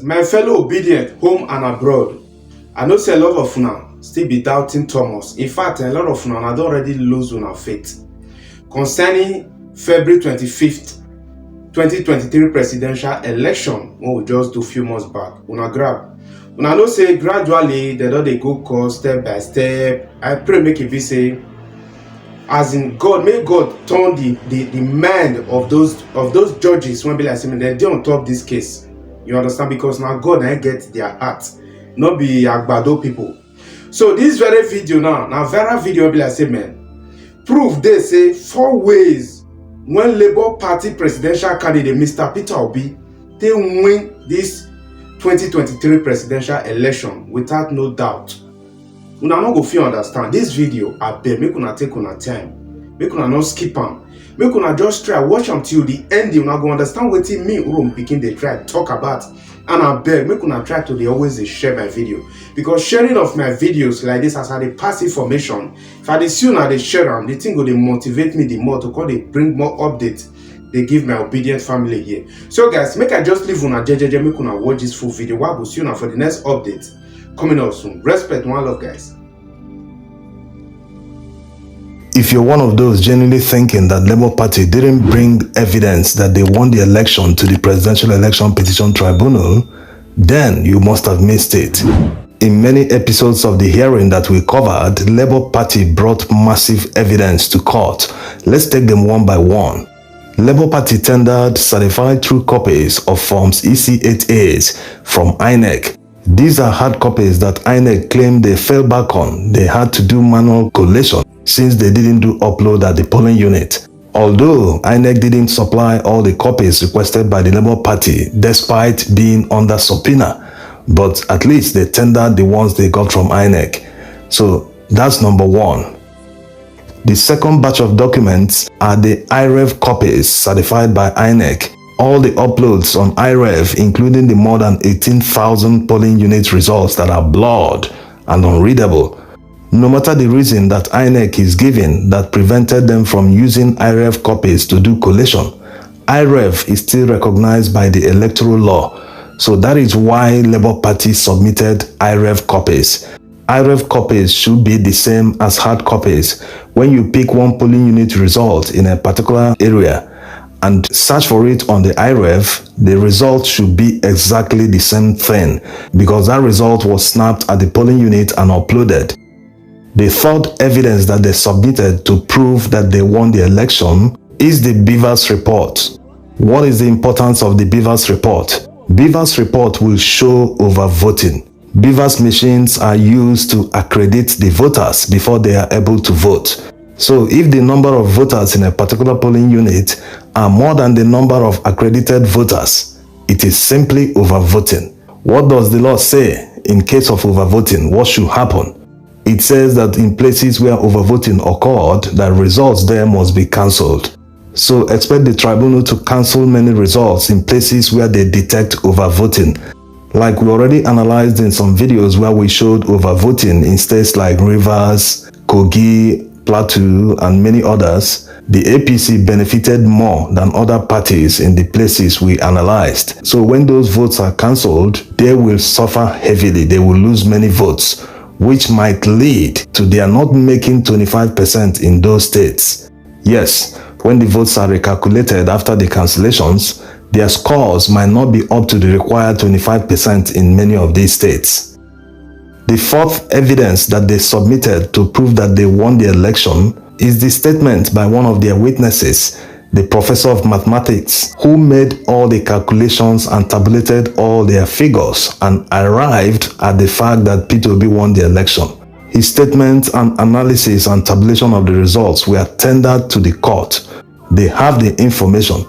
My fellow obedient home and abroad, I know say a lot of una still be doubting Thomas. In fact, a lot of una don already lose una faith concerning February 25th 2023 presidential election wey we just do few months back. Una know say gradually they don dey go course step by step. I pray make e be say as in God, may God turn the mind of those judges when be like say they dey on top this case. You understand? Because now God na get their heart, not be agbado people. So this very video now viral video be like say man, proof they say 4 ways when Labour Party presidential candidate Mr. Peter Obi they win this 2023 presidential election without no doubt. Una no go fit understand this video. Abeg make una take una time, make una not skip am, make una just try watch am till the end. Una go understand wetin me Urom Pikin dey try talk about. And abeg make una try to dey always share my video, because sharing of my videos like this as I dey pass information, if I dey see una dey share am, the thing go dey motivate me the more to come dey bring more updates. They give my obedient family here. So guys, make I just leave una jejeje, make una watch this full video. Wa go see una for the next update coming out soon. Respect, one love, guys. If you're one of those genuinely thinking that Labour Party didn't bring evidence that they won the election to the Presidential Election Petition Tribunal, then you must have missed it. In many episodes of the hearing that we covered, Labour Party brought massive evidence to court. Let's take them one by one. Labour Party tendered certified true copies of Forms EC8As from INEC. These are hard copies that INEC claimed they fell back on. They had to do manual collation since they didn't do upload at the polling unit. Although INEC didn't supply all the copies requested by the Labour Party despite being under subpoena, but at least they tendered the ones they got from INEC. So that's number one. The second batch of documents are the IREV copies certified by INEC. All the uploads on IREV, including the more than 18,000 polling unit results that are blurred and unreadable. No matter the reason that INEC is giving that prevented them from using IREV copies to do collation, IREV is still recognized by the electoral law. So that is why Labour Party submitted IREV copies. IREV copies should be the same as hard copies. When you pick one polling unit result in a particular area and search for it on the IREV, the result should be exactly the same thing because that result was snapped at the polling unit and uploaded. The third evidence that they submitted to prove that they won the election is the Beavers report. What is the importance of the Beavers report? Beavers report will show overvoting. Beavers machines are used to accredit the voters before they are able to vote. So if the number of voters in a particular polling unit are more than the number of accredited voters, it is simply overvoting. What does the law say in case of overvoting? What should happen? It says that in places where overvoting occurred, that results there must be cancelled. So expect the tribunal to cancel many results in places where they detect overvoting. Like we already analyzed in some videos where we showed overvoting in states like Rivers, Kogi, Plateau, and many others, the APC benefited more than other parties in the places we analyzed. So when those votes are cancelled, they will suffer heavily. They will lose many votes, which might lead to their not making 25% in those states. Yes, when the votes are recalculated after the cancellations, their scores might not be up to the required 25% in many of these states. The fourth evidence that they submitted to prove that they won the election is the statement by one of their witnesses, the professor of mathematics, who made all the calculations and tabulated all their figures and arrived at the fact that Peter Obi won the election. His statement and analysis and tabulation of the results were tendered to the court. They have the information.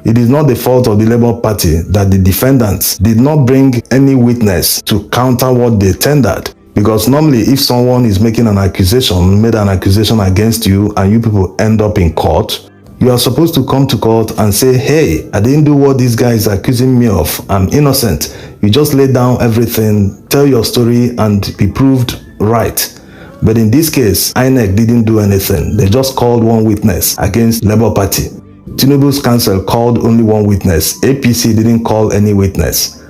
It is not the fault of the Labour Party that the defendants did not bring any witness to counter what they tendered. Because normally if someone is making an accusation, made an accusation against you and you people end up in court, you are supposed to come to court and say, hey, I didn't do what this guy is accusing me of. I'm innocent. You just lay down everything, tell your story and be proved right. But in this case, INEC didn't do anything. They just called one witness against Labour Party. Tinubu's council called only one witness. APC didn't call any witness.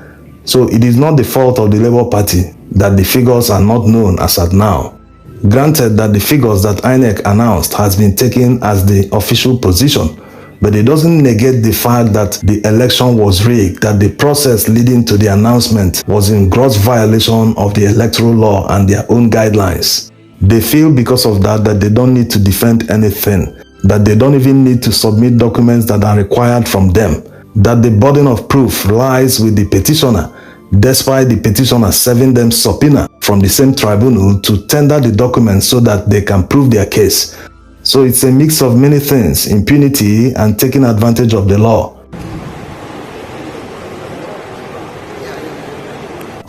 So it is not the fault of the Labour Party that the figures are not known as at now. Granted that the figures that INEC announced has been taken as the official position, but it doesn't negate the fact that the election was rigged, that the process leading to the announcement was in gross violation of the electoral law and their own guidelines. They feel because of that they don't need to defend anything, that they don't even need to submit documents that are required from them, that the burden of proof lies with the petitioner, despite the petitioner serving them subpoena from the same tribunal to tender the documents so that they can prove their case. So it's a mix of many things, impunity and taking advantage of the law.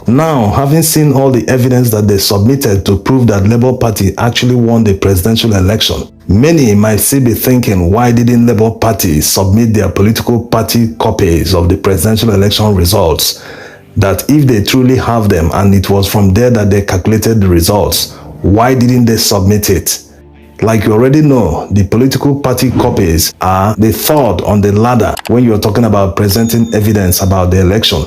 Now, having seen all the evidence that they submitted to prove that Labour Party actually won the presidential election, many might still be thinking, why didn't Labour Party submit their political party copies of the presidential election results? That if they truly have them and it was from there that they calculated the results, why didn't they submit it? Like you already know, the political party copies are the third on the ladder when you're talking about presenting evidence about the election.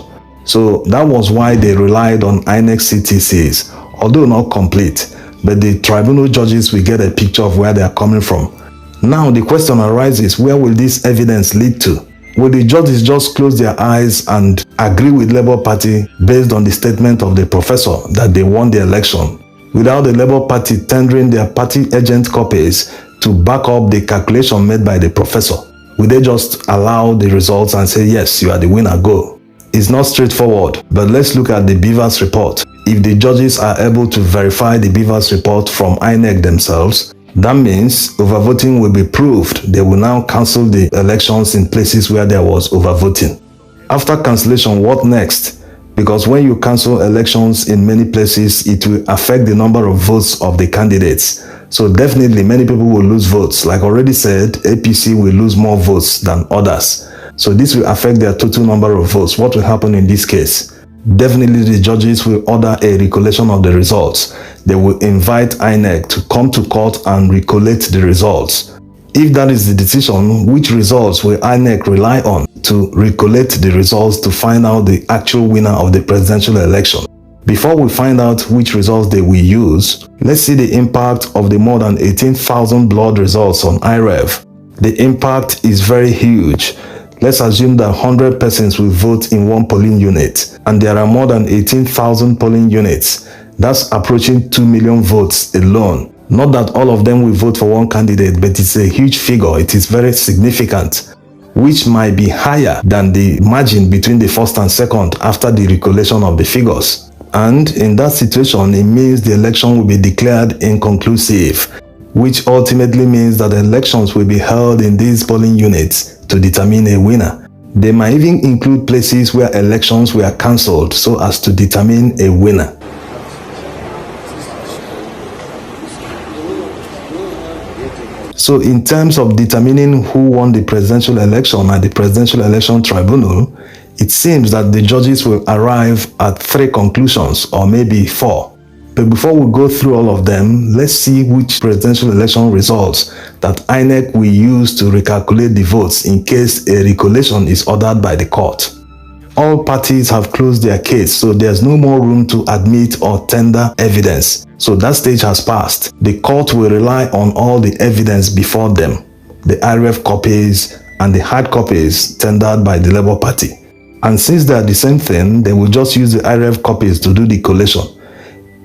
So that was why they relied on INEC CTCs, although not complete, but the tribunal judges will get a picture of where they are coming from. Now the question arises, where will this evidence lead to? Will the judges just close their eyes and agree with Labour Party based on the statement of the professor that they won the election, without the Labour Party tendering their party agent copies to back up the calculation made by the professor? Will they just allow the results and say, yes, you are the winner, go? It's not straightforward, but let's look at the Beavers report. If the judges are able to verify the Beavers report from INEC themselves, that means overvoting will be proved. They will now cancel the elections in places where there was overvoting. After cancellation, what next? Because when you cancel elections in many places, it will affect the number of votes of the candidates. So definitely many people will lose votes. Like already said, APC will lose more votes than others. So this will affect their total number of votes. What will happen in this case? Definitely the judges will order a recollation of the results. They will invite INEC to come to court and recollate the results. If that is the decision, which results will INEC rely on to recollate the results to find out the actual winner of the presidential election? Before we find out which results they will use, let's see the impact of the more than 18,000 blood results on IREV. The impact is very huge. Let's assume that 100 persons will vote in one polling unit, and there are more than 18,000 polling units. That's approaching 2 million votes alone. Not that all of them will vote for one candidate, but it's a huge figure. It is very significant, which might be higher than the margin between the first and second after the recollation of the figures. And in that situation, it means the election will be declared inconclusive, which ultimately means that elections will be held in these polling units to determine a winner. They might even include places where elections were cancelled so as to determine a winner. So in terms of determining who won the presidential election at the Presidential Election Tribunal, it seems that the judges will arrive at 3 conclusions, or maybe 4. But before we go through all of them, let's see which presidential election results that INEC will use to recalculate the votes in case a recollation is ordered by the court. All parties have closed their case, so there's no more room to admit or tender evidence. So that stage has passed. The court will rely on all the evidence before them, the IREV copies and the hard copies tendered by the Labour Party. And since they are the same thing, they will just use the IREV copies to do the collation.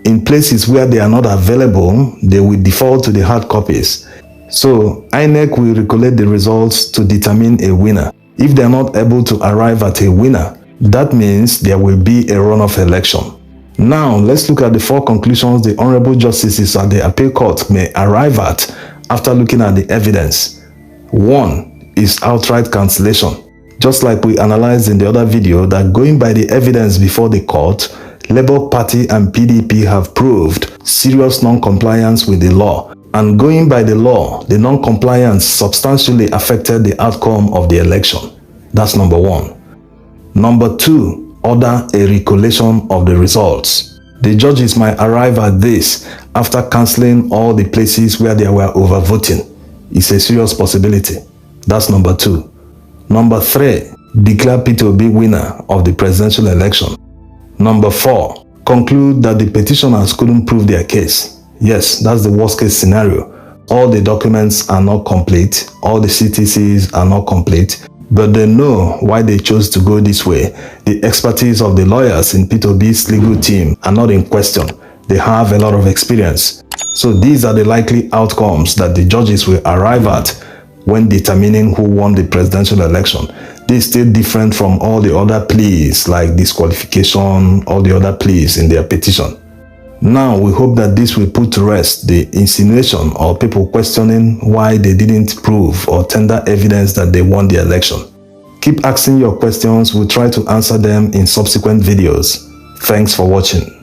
In places where they are not available, they will default to the hard copies. So INEC will recollate the results to determine a winner. If they are not able to arrive at a winner, that means there will be a runoff election. Now let's look at the 4 conclusions the Honorable Justices at the Appeal Court may arrive at after looking at the evidence. 1 is outright cancellation. Just like we analyzed in the other video, that going by the evidence before the court, Labour Party and PDP have proved serious non-compliance with the law. And going by the law, the non-compliance substantially affected the outcome of the election. That's number 1. Number 2, order a recollation of the results. The judges might arrive at this after cancelling all the places where there were overvoting. It's a serious possibility. That's number 2. Number 3, declare Peter Obi winner of the presidential election. Number 4. Conclude that the petitioners couldn't prove their case. Yes, that's the worst case scenario. All the documents are not complete, all the CTCs are not complete, but they know why they chose to go this way. The expertise of the lawyers in P2B's legal team are not in question. They have a lot of experience. So these are the likely outcomes that the judges will arrive at when determining who won the presidential election. This is still different from all the other pleas like disqualification, all the other pleas in their petition. Now, we hope that this will put to rest the insinuation or people questioning why they didn't prove or tender evidence that they won the election. Keep asking your questions. We'll try to answer them in subsequent videos. Thanks for watching.